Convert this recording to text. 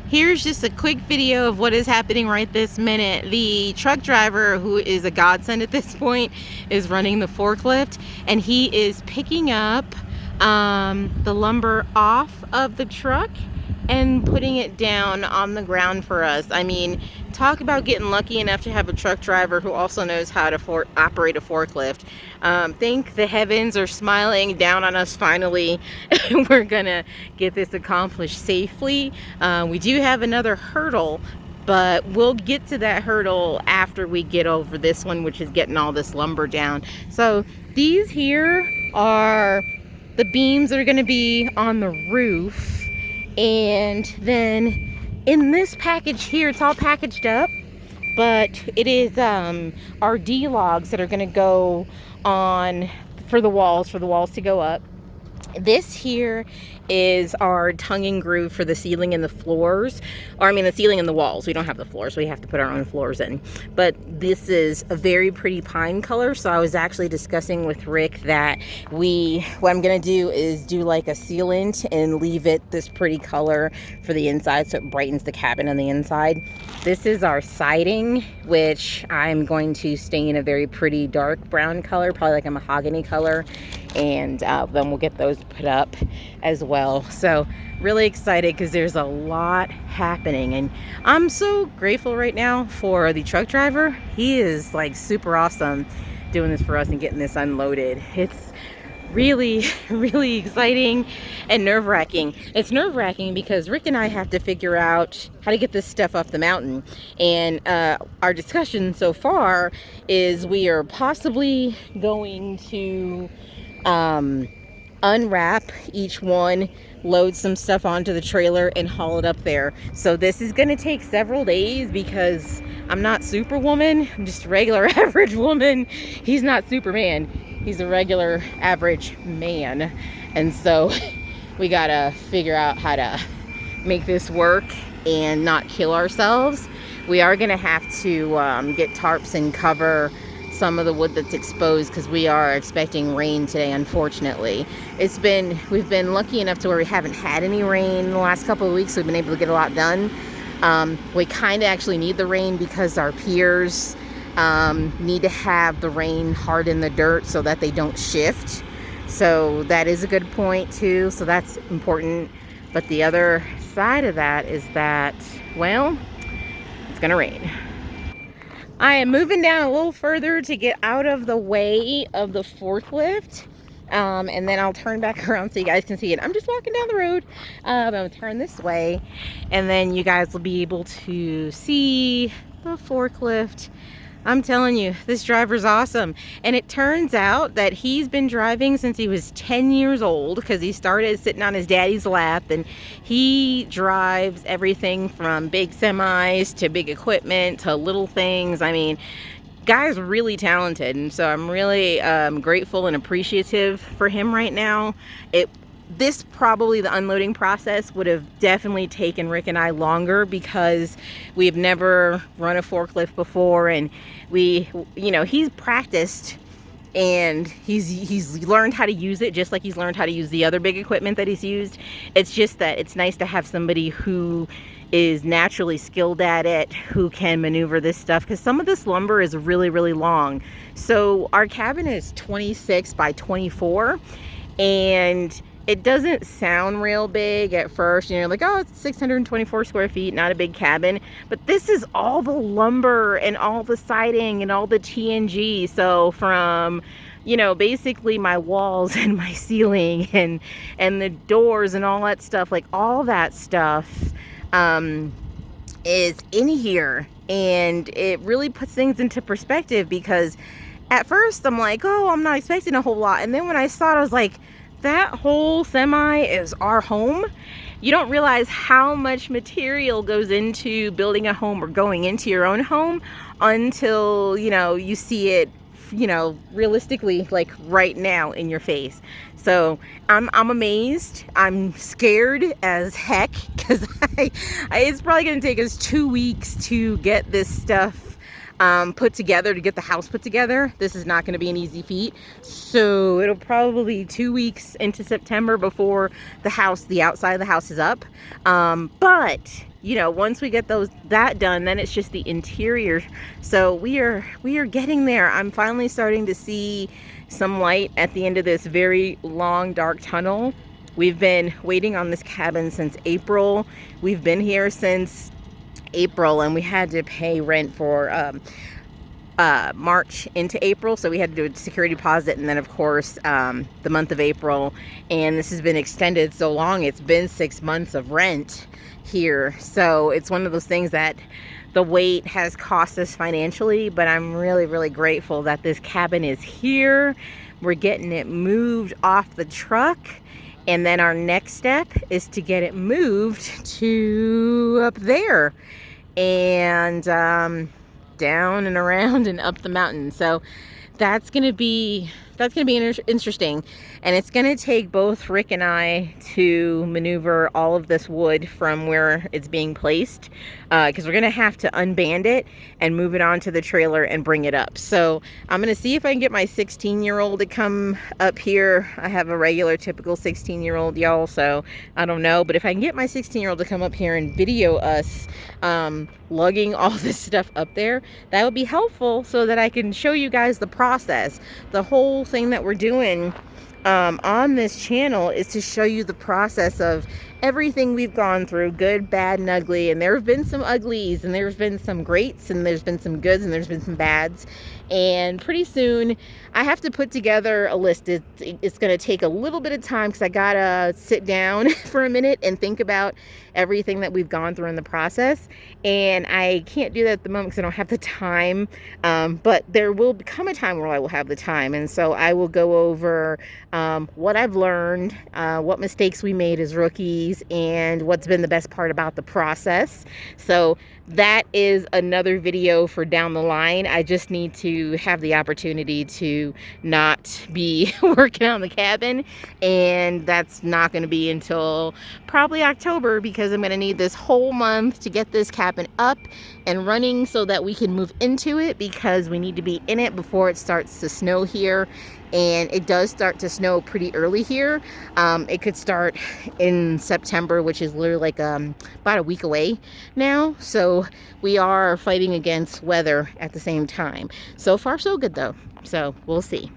Here's just a quick video of what is happening right this minute. The truck driver, who is a godsend at this point, is running the forklift, and he is picking up the lumber off of the truck and putting it down on the ground for us. I mean, talk about getting lucky enough to have a truck driver who also knows how to operate a forklift. Think the heavens are smiling down on us finally. We're gonna get this accomplished safely. We do have another hurdle, but we'll get to that hurdle after we get over this one, which is getting all this lumber down. So these here are the beams that are going to be on the roof, and then in this package here, it's all packaged up, but it is our D logs that are going to go on for the walls to go up. This here is our tongue and groove for the ceiling and the floors, or I mean the ceiling and the walls. We don't have the floors, so we have to put our own floors in. But this is a very pretty pine color, so I was actually discussing with Rick that what I'm gonna do is do like a sealant and leave it this pretty color for the inside, so it brightens the cabin on the inside. This is our siding, which I'm going to stain a very pretty dark brown color, probably like a mahogany color, and then we'll get those put up as well. So really excited because there's a lot happening, and I'm so grateful right now for the truck driver. He is like super awesome doing this for us and getting this unloaded. It's really exciting and nerve-wracking. It's nerve-wracking because Rick and I have to figure out how to get this stuff off the mountain, and our discussion so far is we are possibly going to unwrap each one, load some stuff onto the trailer, and haul it up there. So this is going to take several days because I'm not Superwoman. I'm just a regular average woman. He's not Superman. He's a regular average man. And so we got to figure out how to make this work and not kill ourselves. We are going to have to get tarps and cover some of the wood that's exposed because we are expecting rain today, unfortunately. We've been lucky enough to where we haven't had any rain in the last couple of weeks, so we've been able to get a lot done. We kind of actually need the rain because our piers need to have the rain harden the dirt so that they don't shift. So that is a good point too, so that's important. But the other side of that is that, well, it's gonna rain. I am moving down a little further to get out of the way of the forklift, and then I'll turn back around so you guys can see it. I'm just walking down the road. I'm gonna turn this way, and then you guys will be able to see the forklift. I'm telling you, this driver's awesome. And it turns out that he's been driving since he was 10 years old, because he started sitting on his daddy's lap, and he drives everything from big semis to big equipment to little things. I mean, guy's really talented, and so I'm really grateful and appreciative for him right now. The unloading process would have definitely taken Rick and I longer because we've never run a forklift before, and he's practiced and he's learned how to use it just like he's learned how to use the other big equipment that he's used. It's just that it's nice to have somebody who is naturally skilled at it, who can maneuver this stuff, because some of this lumber is really long. So our cabin is 26 by 24, and it doesn't sound real big at first. You're like, oh, it's 624 square feet, not a big cabin. But this is all the lumber and all the siding and all the TNG. So from, basically my walls and my ceiling and the doors and all that stuff, like all that stuff is in here. And it really puts things into perspective, because at first I'm like, oh, I'm not expecting a whole lot. And then when I saw it, I was like, that whole semi is our home. You don't realize how much material goes into building a home or going into your own home until, you see it, realistically, like right now in your face. So I'm amazed. I'm scared as heck, because it's probably going to take us 2 weeks to get this stuff put together to get the house put together. This is not going to be an easy feat. So it'll probably be 2 weeks into September before the outside of the house is up. But you know, once we get that done, then it's just the interior. So we are getting there. I'm finally starting to see some light at the end of this very long, dark tunnel. We've been waiting on this cabin since April. We've been here since April, and we had to pay rent for March into April, so we had to do a security deposit, and then of course the month of April. And this has been extended so long, it's been 6 months of rent here. So it's one of those things that the wait has cost us financially, but I'm really, really grateful that this cabin is here. We're getting it moved off the truck, and then our next step is to get it moved to up there and down and around and up the mountain. So that's gonna be interesting, and it's gonna take both Rick and I to maneuver all of this wood from where it's being placed, because we're gonna have to unband it and move it onto the trailer and bring it up. So I'm gonna see if I can get my 16-year-old to come up here. I have a regular typical 16-year-old, y'all, so I don't know, but if I can get my 16-year-old to come up here and video us lugging all this stuff up there, that would be helpful, so that I can show you guys the process. The whole thing that we're doing on this channel is to show you the process of everything we've gone through, good, bad, and ugly. And there have been some uglies, and there's been some greats, and there's been some goods, and there's been some bads. And pretty soon I have to put together a list. It's going to take a little bit of time, because I gotta sit down for a minute and think about everything that we've gone through in the process. And I can't do that at the moment because I don't have the time, but there will become a time where I will have the time. And so I will go over what I've learned, what mistakes we made as rookies, and what's been the best part about the process. So that is another video for down the line. I just need to have the opportunity to not be working on the cabin, and that's not going to be until probably October, because I'm going to need this whole month to get this cabin up and running so that we can move into it, because we need to be in it before it starts to snow here. And it does start to snow pretty early here. It could start in September, which is literally like about a week away now. So we are fighting against weather at the same time. So far, so good though. So we'll see.